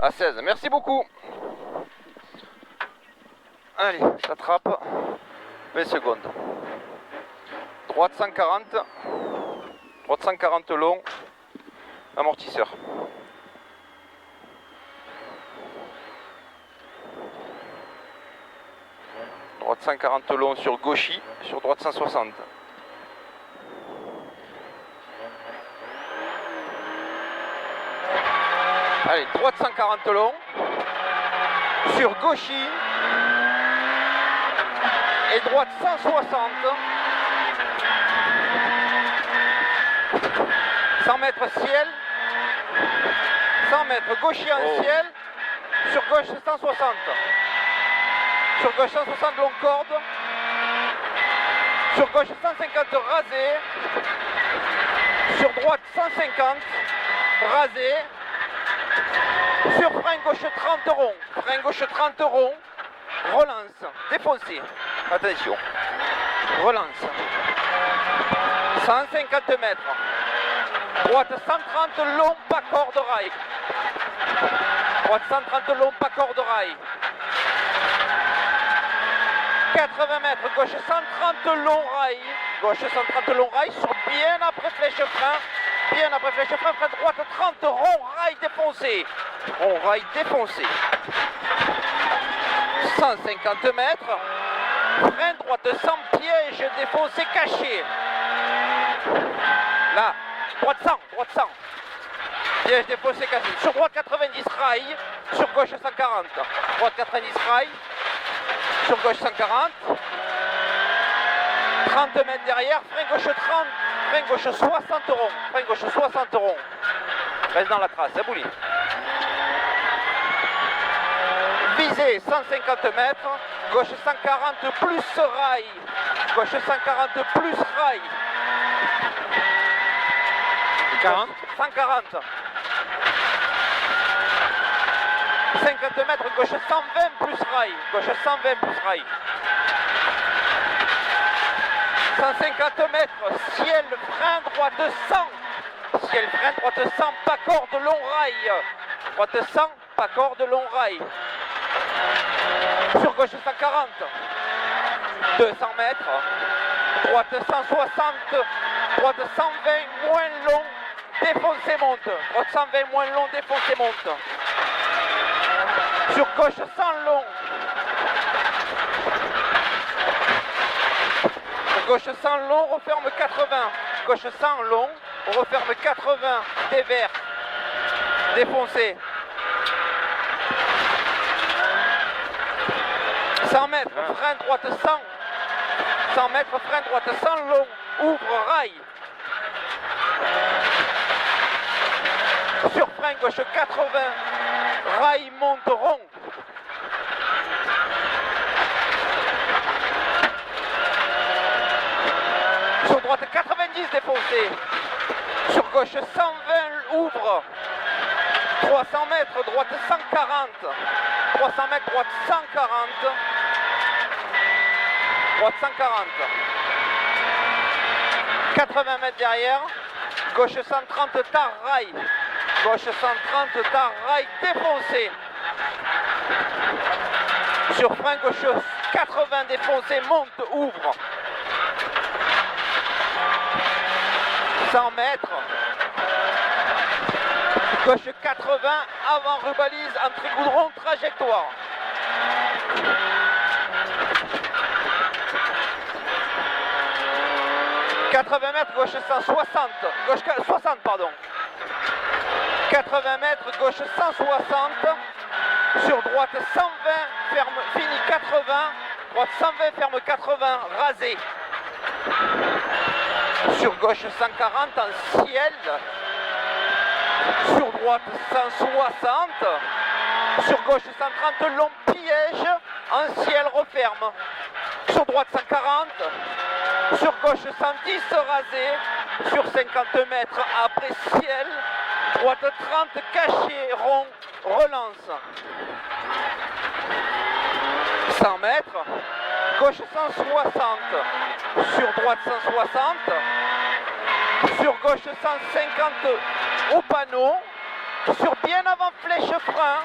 À 16, merci beaucoup. Allez, j'attrape. 20 secondes. Droite 140. Droite 140 long. Amortisseur. Droite 140 long sur gauchis, sur droite 160. Allez, droite 140 long, sur gauchis, et droite 160. 100 mètres ciel, 100 mètres gauchis en ciel, sur gauche 160. Sur gauche 160 longue corde, sur gauche 150 rasé, sur droite 150 rasé, sur frein gauche 30 rond, frein gauche 30 rond, relance, défoncé, attention, relance, 150 mètres, droite 130 long, pas corde rail, droite 130 long, pas corde rail, 80 mètres, gauche 130 long rail, gauche 130 long rail, sur bien après flèche frein, frein droite 30 rond rail défoncé, rond rail défoncé, 150 mètres, frein droite sans piège défoncé caché, là, droite 100, piège défoncé caché, sur droite 90 rail, sur gauche 140, droite 90 rail, sur gauche 140, 30 mètres derrière, frein gauche 30, frein gauche 60 rond, frein gauche 60 rond, reste dans la trace, c'est bouli. Visée 150 mètres, gauche 140 plus rail, gauche 140 plus rail, 40. 140. 50 mètres, gauche 120 plus rail, gauche 120 plus rail. 150 mètres, ciel, frein, droite 100. Ciel, frein, droite 100, pas corde, long rail. Droite 100, pas corde, long rail. Sur gauche 140. 200 mètres. Droite 160, droite 120, moins long, défoncé monte. Droite 120, moins long, défoncé monte. Sur gauche 100 long. Gauche 100 long, referme 80. Gauche 100 long, referme 80. Dévers. Défoncé. 100 mètres, frein droite 100. 100 mètres, frein droite 100 long. Ouvre rail. Sur frein gauche 80. Rail monte rond. Sur droite 90 défoncé. Sur gauche 120 ouvre. 300 mètres, droite 140. 300 mètres, droite 140. Droite 140. 80 mètres derrière. Gauche 130 tar rail. Gauche 130 tar rail défoncé. Sur frein gauche 80 défoncé, monte, ouvre. 100 mètres. Gauche 80, avant rebalise, entrée goudron, trajectoire. « 80 mètres, gauche 160, gauche 60 pardon. 80 mètres, gauche 160, sur droite 120, ferme, fini 80, droite 120, ferme 80, rasé. Sur gauche 140 en ciel, sur droite 160, sur gauche 130 long piège, en ciel referme, sur droite 140, sur gauche 110 rasé, sur 50 mètres après ciel, droite 30 caché rond, relance. 100 mètres, gauche 160, sur droite 160, sur gauche 150 au panneau, sur bien avant flèche frein,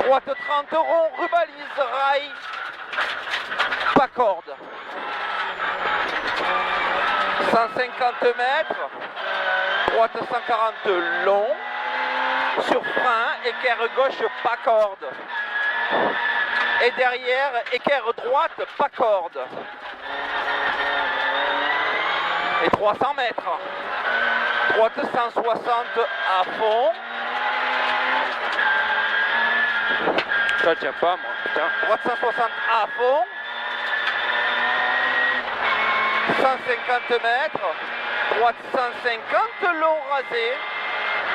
droite 30 rond, rubalise, rail, pas corde. 150 mètres, droite 140 long, sur frein, équerre gauche, pas corde. Et derrière, équerre droite, pas corde. Et 300 mètres, droite 160 à fond. Ça tient pas moi, putain. Droite 160 à fond. 150 mètres, droite 150 long rasé.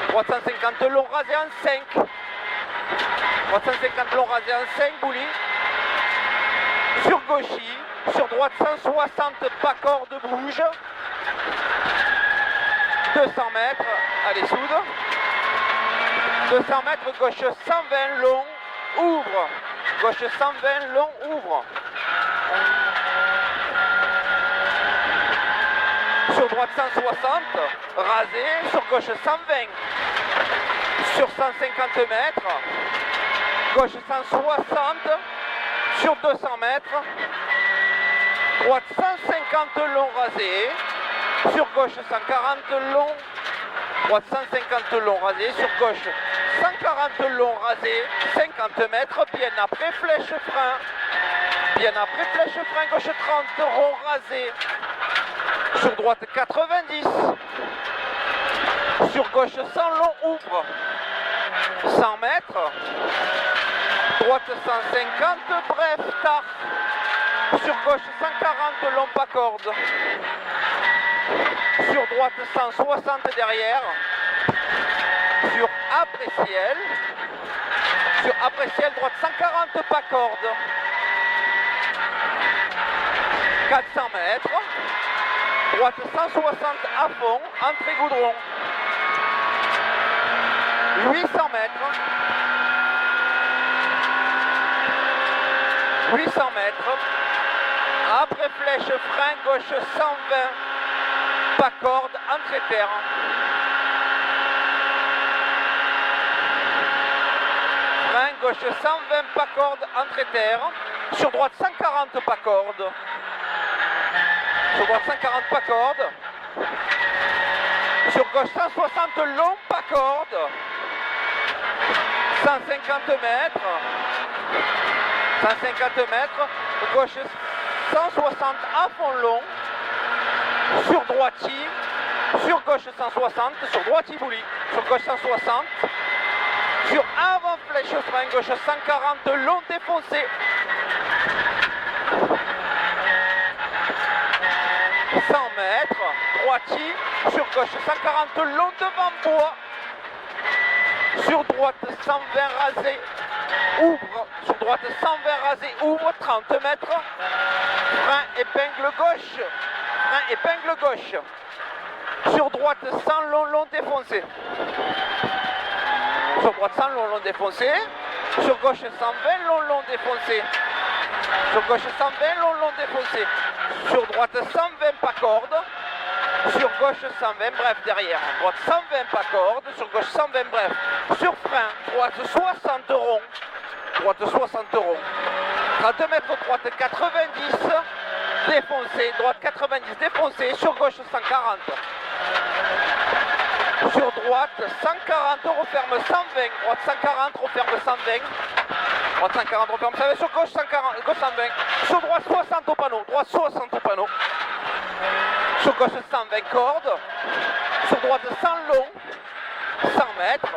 Droite 150 long rasé en 5. Droite 150 long rasé en 5 boulis. Sur gauchy, sur droite 160 pas corde bouge. 200 mètres, allez soude. 200 mètres, gauche 120 long, ouvre. Gauche 120 long, ouvre. Sur droite 160, rasé, sur gauche 120. Sur 150 mètres, gauche 160, sur 200 mètres, droite 150 long rasé, sur gauche 140 long, droite 150 long rasé, sur gauche 140 long rasé, 50 mètres, bien après flèche frein, bien après flèche frein, gauche 30 rond rasé, sur droite 90, sur gauche 100 long ouvre, 100 mètres, droite 150 bref tard, sur gauche 140 long pas corde, sur droite 160 derrière, sur après ciel, droite 140 pas corde, 400 mètres, droite 160 à fond, entrée goudron, 800 mètres, 800 mètres, après flèche frein gauche 120, pas corde, entrée terre. Frein gauche 120 pas corde, entrée terre. Sur droite 140 pas corde. Sur droite 140 pas corde. Sur gauche 160 long pas corde. 150 mètres. 150 mètres. Gauche 160 à fond long. Sur droiti, sur gauche 160, sur droiti bouli, sur gauche 160, sur avant flèche frein, gauche 140, long défoncé. 100 mètres, droiti, sur gauche 140, long devant bois, sur droite 120 rasé, ouvre, sur droite 120 rasé, ouvre, 30 mètres, frein épingle gauche. Frein épingle gauche, sur droite 100 long long défoncé, sur droite 100 long long défoncé, sur gauche 120 long long défoncé, sur gauche 120 long long défoncé, sur droite 120 pas corde, sur gauche 120 bref derrière, droite 120 pas corde, sur gauche 120 bref, sur frein, droite 60 rond, droite 60 rond, 30 mètres, droite 90, défoncé, droite 90 défoncé, sur gauche 140. Sur droite 140, referme 120, droite 140, referme 120. Droite 140, referme 120, sur gauche 140, gauche 120. Sur droite 60 au panneau, droite 60 au panneau. Sur gauche 120 cordes. Sur droite 100 long, 100 mètres.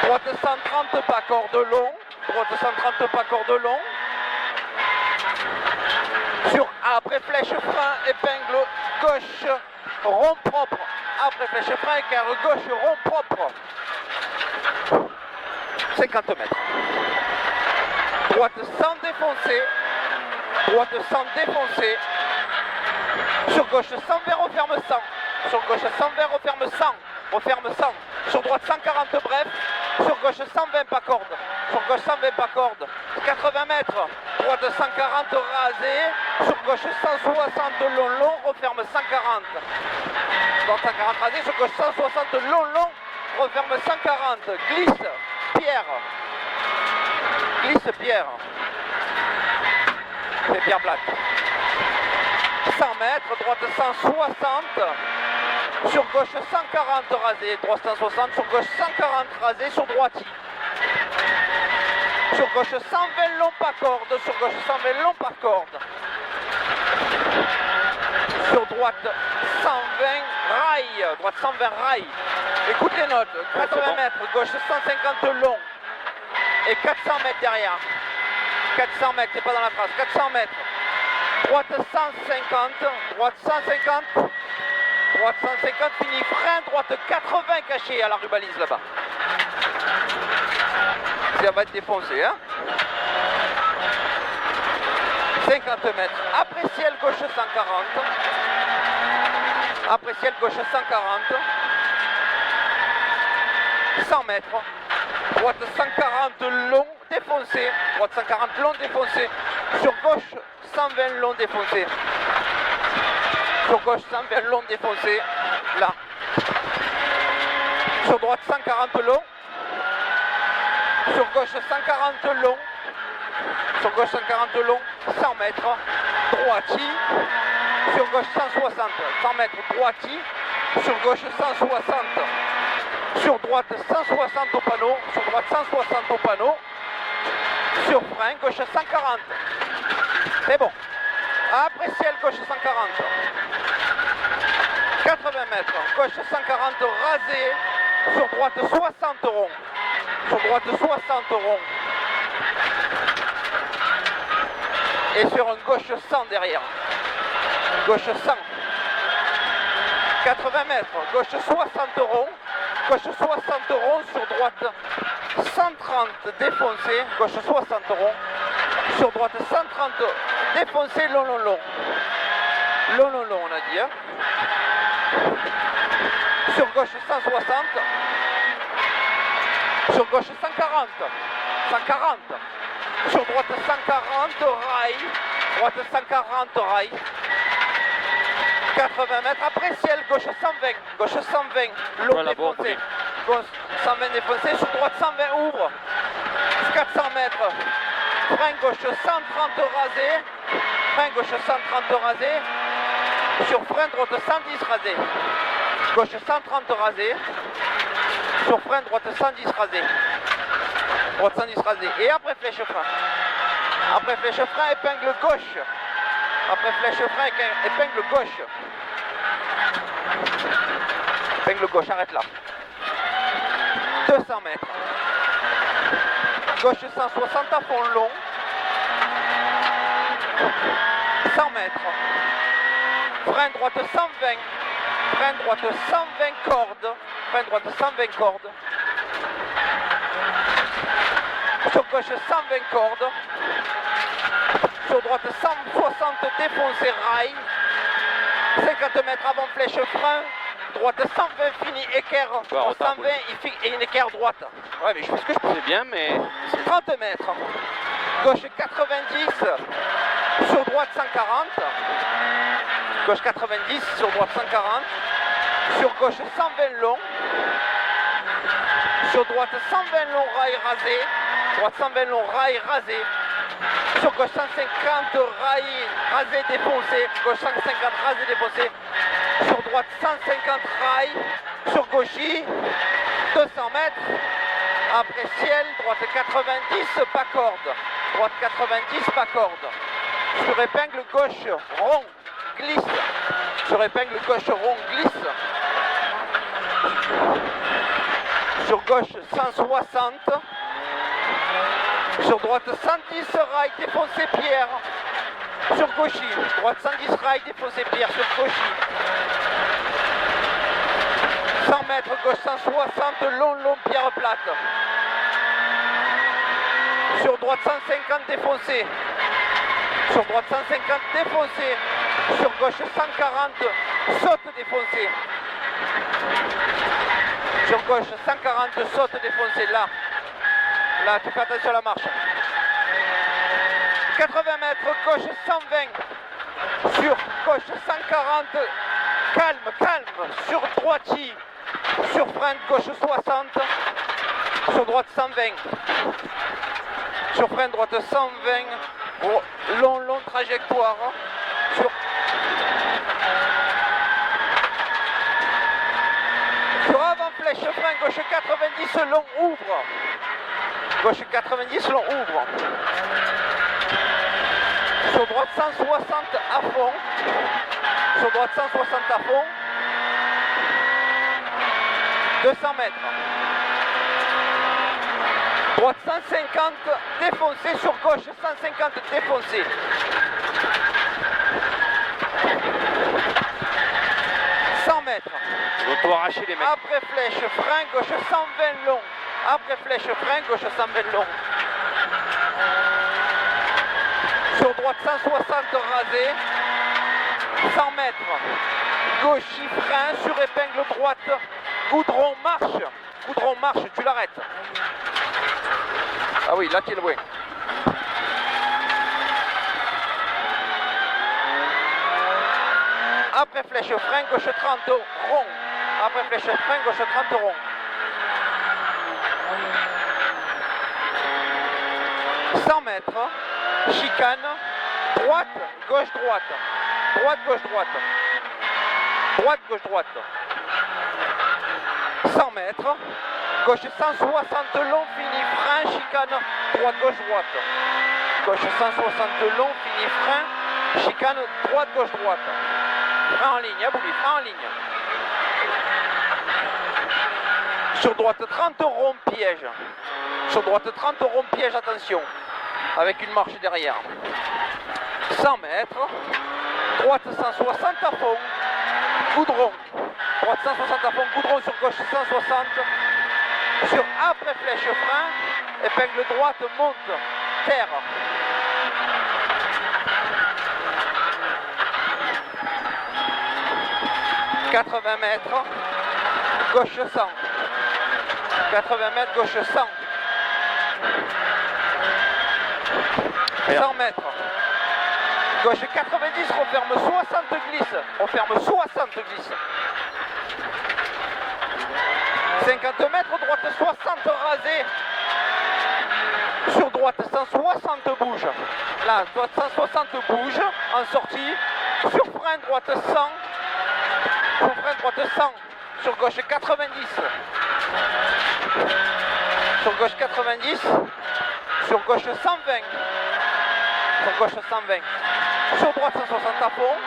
Droite 130 pas corde long, droite 130 pas corde long. Sur après flèche frein, épingle gauche, rond propre. Après flèche frein, équerre gauche, rond propre. 50 mètres. Droite sans défoncer. Droite sans défoncer. Sur gauche 120, referme 100. Sur gauche 120, referme 100. Referme 100. Sur droite 140 bref. Sur gauche 120 pas corde. Sur gauche 120 pas corde. 80 mètres. Droite 140 rasé. Sur gauche 160 long long. Referme 140. Droite 140 rasé. Sur gauche 160 long long. referme 140, glisse, Pierre. Glisse, Pierre. C'est Pierre Black. 100 mètres, droite 160. Sur gauche 140 rasé, droite 160, sur gauche 140 rasé, sur droite. Sur gauche 120 long pas corde, sur gauche 120 long pas corde. Sur droite 120 rail, droite 120 rail. Écoute les notes, 80 mètres, gauche 150 long et 400 mètres derrière. 400 mètres, c'est pas dans la phrase, 400 mètres. Droite 150, droite 150, droite 150, fini, frein, droite 80 caché à la rubalise là-bas. Ça va être défoncé, hein. 50 mètres. Après ciel gauche 140. Après ciel gauche 140. 100 mètres. Droite 140 long défoncé. Droite 140 long défoncé. Sur gauche 120 long défoncé. Sur gauche 120 long défoncé. Là. Sur droite 140 long. Sur gauche 140 long. Sur gauche 140 long, 100 mètres, droiti. Sur gauche 160, 100 mètres, droiti. Sur gauche 160. Sur droite 160 au panneau. Sur droite 160 au panneau. Sur frein, gauche 140. C'est bon. Après ciel, gauche 140. 80 mètres, gauche 140 rasé. Sur droite 60 rond. Sur droite 60 rond. Et sur un gauche 100 derrière. Gauche 100. 80 mètres. Gauche 60 rond. Gauche 60 rond. Sur droite 130 défoncé. Gauche 60 rond. Sur droite 130 défoncé. Long, long, long. Long, long, long, on a dit. Hein. Sur gauche 160. Sur gauche 140. 140. Sur droite 140 rail. Droite 140 rail. 80 mètres. Après ciel, gauche 120. Gauche 120. Long défoncé. Gauche 120 défoncé. Sur droite 120 ouvre. 400 mètres. Frein gauche 130 rasé. Frein gauche 130 rasé. Sur frein droite 110 rasé. Gauche 130 rasé. Sur frein droite 110 rasé. Droite 110 rasé. Et après flèche frein. Après flèche frein, épingle gauche. Après flèche frein, épingle gauche. Épingle gauche, arrête là. 200 mètres. Gauche 160 à fond long. 100 mètres. Frein droite 120. Frein droite 120 cordes. Frein droite 120 cordes. Sur gauche 120 cordes. Sur droite 160 défoncé rail. 50 mètres avant flèche frein. Droite 120 fini équerre. 120 et une équerre droite. Ouais mais je fais ce que je peux. C'est bien mais... 30 mètres. Gauche 90. Sur droite 140. Gauche 90. Sur droite 140. Sur gauche 120 long. Sur droite 120 long rail rasé. Droite 120 long rail rasé. Sur gauche 150 rail rasé défoncé. Gauche 150 rasé défoncé. Sur droite 150 rail. Sur gauche 200 mètres. Après ciel, droite 90 pas corde. Droite 90 pas corde. Sur épingle gauche rond glisse. Sur épingle gauche rond glisse. Sur gauche 160. Sur droite 110 rail défoncé pierre. Sur gauche, droite 110 rail défoncé pierre. Sur gauche 100 mètres, gauche 160 long pierre plate. Sur droite 150 défoncé. Sur droite 150 défoncé. Sur gauche 140 saute défoncé. Sur gauche 140 saute défoncé là. Là, tu fais attention à la marche. 80 mètres, gauche 120. Sur gauche 140. Calme, calme. Sur droite sur frein de gauche 60, sur droite 120, sur frein de droite 120, long trajectoire, sur avant flèche, frein gauche 90, long ouvre, gauche 90, long ouvre, sur droite 160 à fond, sur droite 160 à fond, 200 mètres. Droite 150 défoncé, sur gauche 150 défoncé. Mètres. On doit arracher les mecs. Après flèche, frein gauche 120 long. Après flèche, frein gauche 120 long. Sur droite 160 rasé. 100 mètres. Gauche, frein sur épingle droite. Goudron marche. Goudron marche, tu l'arrêtes. Ah oui, là tu es loin. Après flèche, frein gauche 30 rond. Après flèche, frein gauche 30 rond. 100 mètres, chicane, droite, gauche, droite. Droite, gauche, droite. Droite, gauche, droite. 100 mètres, gauche 160 long, fini frein, chicane, droite, gauche, droite. Gauche 160 long, fini frein, chicane, droite, gauche, droite. Frein en ligne, Bouli, frein en ligne. Sur droite 30 rond piège. Sur droite 30 rond piège, attention. Avec une marche derrière. 100 mètres. Droite 160 à fond. Goudron. Droite 160 à fond, goudron sur gauche 160. Sur après flèche frein. Épingle droite monte. Terre. 80 mètres, gauche 100. 80 mètres, gauche 100. 100 mètres. Gauche 90, referme 60 glisse. Referme 60 glisse. 50 mètres, droite 60 rasé. Sur droite 160 bouge. Là, droite 160 bouge en sortie. Sur frein droite 100. Sur frein droite 100, sur gauche 90, sur gauche 90, sur gauche 120, sur gauche 120, sur droite 160 à fond,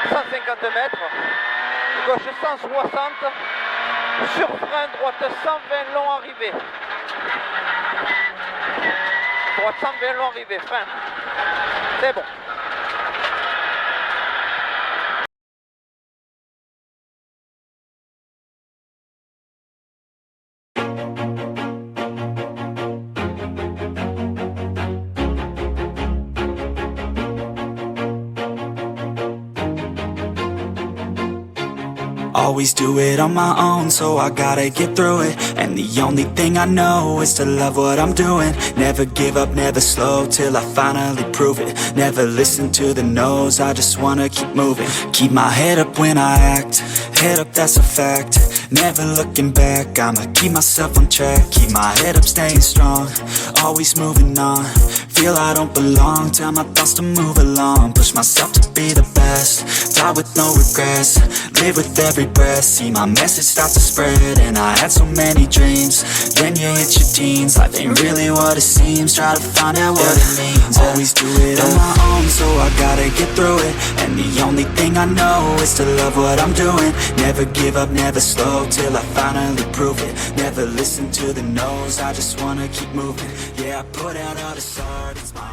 150 mètres, gauche 160, sur frein droite 120 long arrivé, droite 120 long arrivé, frein, c'est bon. Always do it on my own, so I gotta get through it. And the only thing I know is to love what I'm doing. Never give up, never slow, till I finally prove it. Never listen to the no's, I just wanna keep moving. Keep my head up when I act, head up, that's a fact. Never looking back, I'ma keep myself on track. Keep my head up, staying strong, always moving on. Feel I don't belong, tell my thoughts to move along. Push myself to be the best, die with no regrets. Live with every breath, see my message start to spread. And I had so many dreams, then you hit your teens. Life ain't really what it seems, try to find out what it means. Always do it on my own, so I gotta get through it. And the only thing I know is to love what I'm doing. Never give up, never slow, till I finally prove it. Never listen to the no's, I just wanna keep moving. Yeah, I put out all this art, it's my